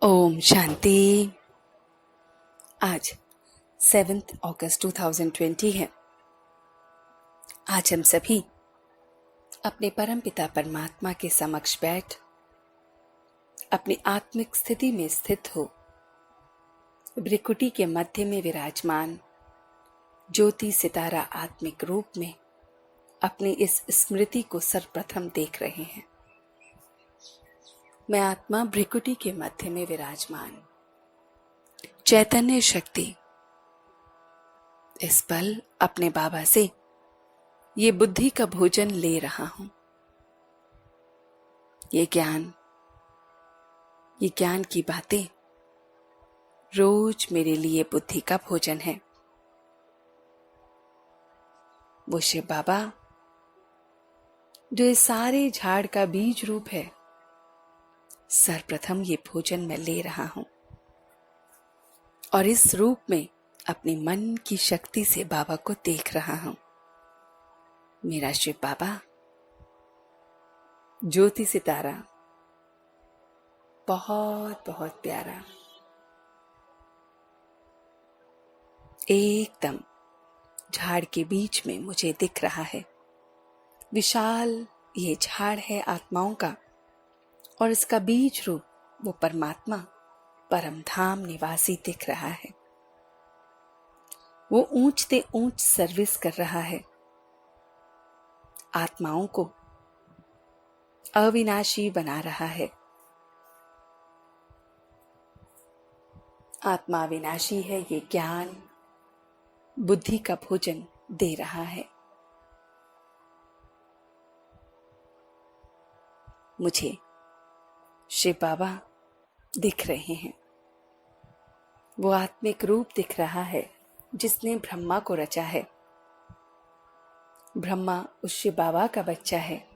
ओम शांति। आज 7 अगस्त 2020 है। आज हम सभी अपने परम पिता परमात्मा के समक्ष बैठ अपनी आत्मिक स्थिति में स्थित हो भ्रिकुटी के मध्य में विराजमान ज्योति सितारा आत्मिक रूप में अपनी इस स्मृति को सर्वप्रथम देख रहे हैं। मैं आत्मा भ्रिकुटी के मध्य में विराजमान चैतन्य शक्ति इस पल अपने बाबा से ये बुद्धि का भोजन ले रहा हूं। ये ज्ञान की बातें रोज मेरे लिए बुद्धि का भोजन है। वो शिव बाबा जो इस सारे झाड़ का बीज रूप है, सर्वप्रथम ये भोजन मैं ले रहा हूं और इस रूप में अपने मन की शक्ति से बाबा को देख रहा हूं। मेरा शिव बाबा ज्योति सितारा बहुत बहुत प्यारा, एकदम झाड़ के बीच में मुझे दिख रहा है। विशाल ये झाड़ है आत्माओं का और इसका बीज रूप वो परमात्मा परम धाम निवासी दिख रहा है। वो ऊंचते ऊंच सर्विस कर रहा है, आत्माओं को अविनाशी बना रहा है। आत्मा अविनाशी है, ये ज्ञान बुद्धि का भोजन दे रहा है। मुझे शिव बाबा दिख रहे हैं। वो आत्मिक रूप दिख रहा है जिसने ब्रह्मा को रचा है। ब्रह्मा उस शिव बाबा का बच्चा है।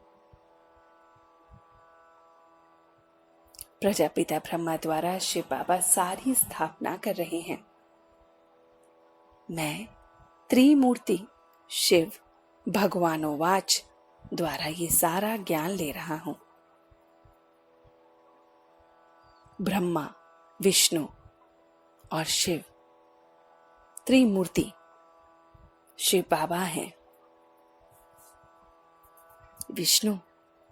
प्रजापिता ब्रह्मा द्वारा शिव बाबा सारी स्थापना कर रहे हैं। मैं त्रिमूर्ति शिव भगवानोवाच द्वारा ये सारा ज्ञान ले रहा हूं। ब्रह्मा, विष्णु और शिव त्रिमूर्ति शिव बाबा हैं। विष्णु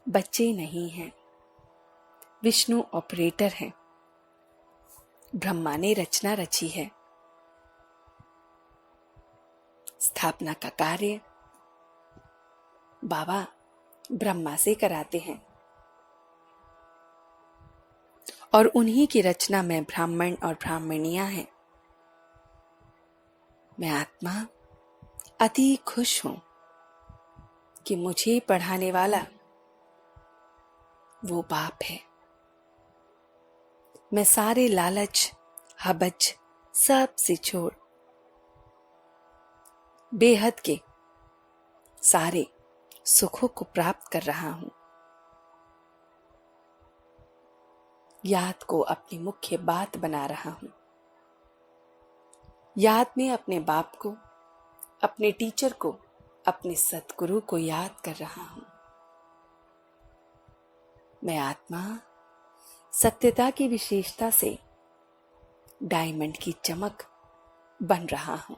बच्चे नहीं हैं, विष्णु ऑपरेटर हैं। ब्रह्मा ने रचना रची है, स्थापना का कार्य बाबा ब्रह्मा से कराते हैं और उन्हीं की रचना में ब्राह्मण और ब्राह्मणियां हैं। मैं आत्मा अति खुश हूं कि मुझे पढ़ाने वाला वो बाप है। मैं सारे लालच हबच सब से छोड़ बेहद के सारे सुखों को प्राप्त कर रहा हूं। याद को अपनी मुख्य बात बना रहा हूं। याद में अपने बाप को, अपने टीचर को, अपने सतगुरु को याद कर रहा हूं। मैं आत्मा सत्यता की विशेषता से डायमंड की चमक बन रहा हूं।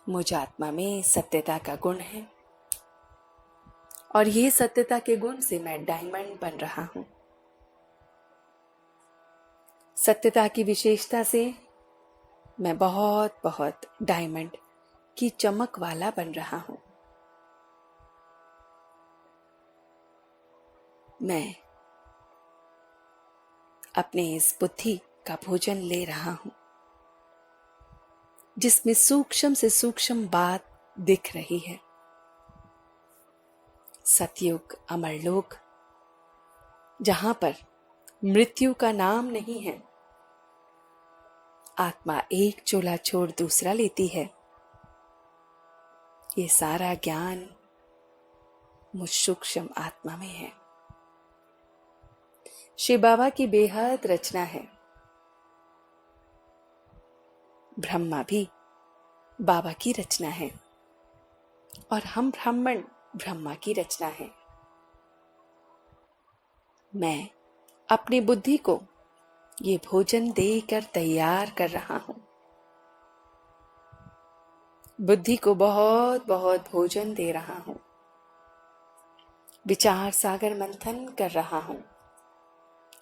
मुझ आत्मा में सत्यता का गुण है और ये सत्यता के गुण से मैं डायमंड बन रहा हूं। सत्यता की विशेषता से मैं बहुत बहुत डायमंड की चमक वाला बन रहा हूं। मैं अपने इस बुद्धि का भोजन ले रहा हूं जिसमें सूक्ष्म से सूक्ष्म बात दिख रही है। सतयुग अमरलोक, जहां पर मृत्यु का नाम नहीं है। आत्मा एक चोला छोड़ दूसरा लेती है। ये सारा ज्ञान मुझ सूक्ष्म आत्मा में है। शिव बाबा की बेहद रचना है। ब्रह्मा भी बाबा की रचना है और हम ब्राह्मण ब्रह्मा की रचना है। मैं अपनी बुद्धि को ये भोजन देकर तैयार कर रहा हूं। बुद्धि को बहुत बहुत भोजन दे रहा हूं। विचार सागर मंथन कर रहा हूं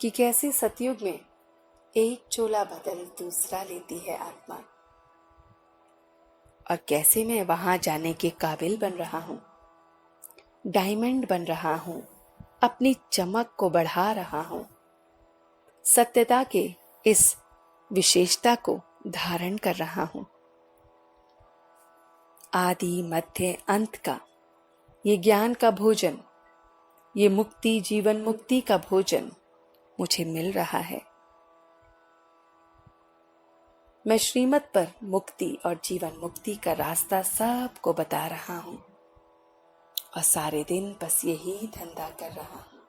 कि कैसे सतयुग में एक चोला बदल दूसरा लेती है आत्मा, और कैसे मैं वहां जाने के काबिल बन रहा हूं, डायमंड बन रहा हूं, अपनी चमक को बढ़ा रहा हूं, सत्यता के इस विशेषता को धारण कर रहा हूं। आदि मध्य अंत का ये ज्ञान का भोजन, ये मुक्ति जीवन मुक्ति का भोजन मुझे मिल रहा है। मैं श्रीमत पर मुक्ति और जीवन मुक्ति का रास्ता सबको बता रहा हूं, और सारे दिन बस यही धंधा कर रहा हूं।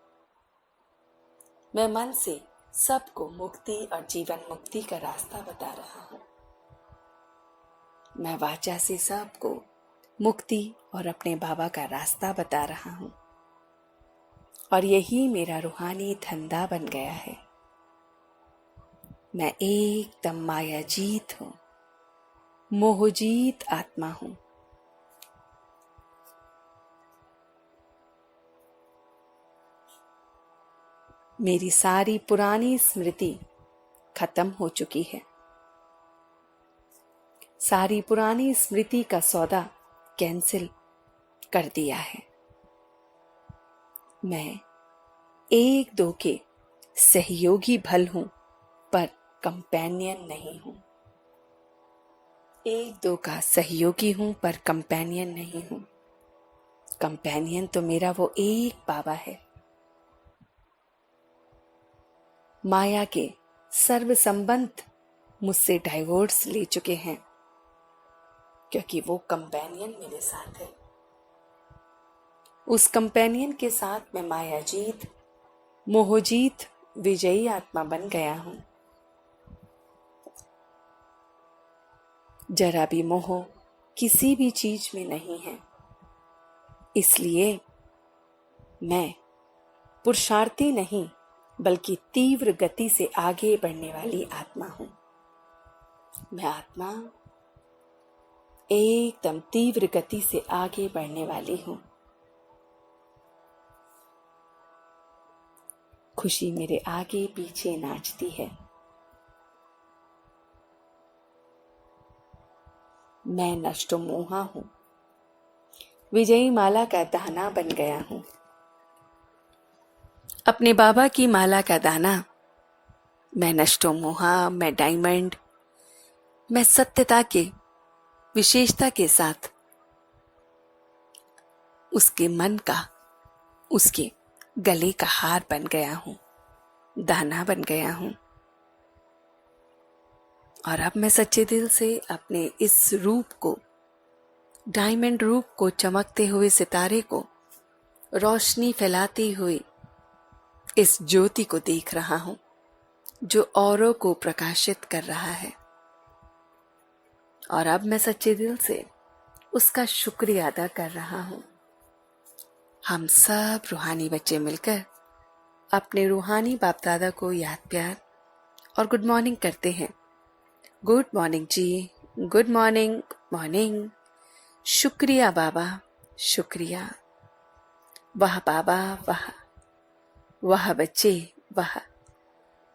मैं मन से सबको मुक्ति और जीवन मुक्ति का रास्ता बता रहा हूं। मैं वाचा से सबको मुक्ति और अपने बाबा का रास्ता बता रहा हूं, और यही मेरा रूहानी धंधा बन गया है। मैं एकदम मायाजीत हूं, मोहजीत आत्मा हूं। मेरी सारी पुरानी स्मृति खत्म हो चुकी है। सारी पुरानी स्मृति का सौदा कैंसिल कर दिया है। मैं एक दो के सहयोगी भल हूं, पर कंपेनियन नहीं हूं। एक दो का सहयोगी हूं, पर कंपेनियन नहीं हूं। कंपेनियन तो मेरा वो एक बाबा है। माया के सर्व संबंध मुझसे डाइवोर्स ले चुके हैं, क्योंकि वो कंपेनियन मेरे साथ है। उस कंपेनियन के साथ मैं मायाजीत, मोहजीत, विजयी आत्मा बन गया हूं। जरा भी मोह किसी भी चीज में नहीं है। इसलिए मैं पुरुषार्थी नहीं, बल्कि तीव्र गति से आगे बढ़ने वाली आत्मा हूं। मैं आत्मा एकदम तीव्र गति से आगे बढ़ने वाली हूं। खुशी मेरे आगे पीछे नाचती है। मैं नष्टो मोहा हूं, विजयी माला का दाना बन गया हूं। अपने बाबा की माला का दाना। मैं नष्टो मोहा, मैं डायमंड, मैं सत्यता के विशेषता के साथ उसके मन का, उसके गले का हार बन गया हूं, दाना बन गया हूं। और अब मैं सच्चे दिल से अपने इस रूप को, डायमंड रूप को, चमकते हुए सितारे को, रोशनी फैलाती हुई इस ज्योति को देख रहा हूं, जो औरों को प्रकाशित कर रहा है। और अब मैं सच्चे दिल से उसका शुक्रिया अदा कर रहा हूं। हम सब रूहानी बच्चे मिलकर अपने रूहानी बाप दादा को याद प्यार और गुड मॉर्निंग करते हैं। गुड मॉर्निंग जी, गुड मॉर्निंग, मॉर्निंग। शुक्रिया बाबा, शुक्रिया। वाह बाबा, वाह। वाह बच्चे, वाह।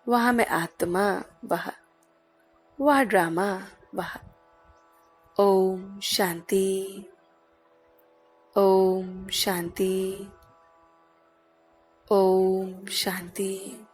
वाह मैं आत्मा, वाह। वाह ड्रामा, वाह। ओम शांति, ओम शांति, ओम शांति।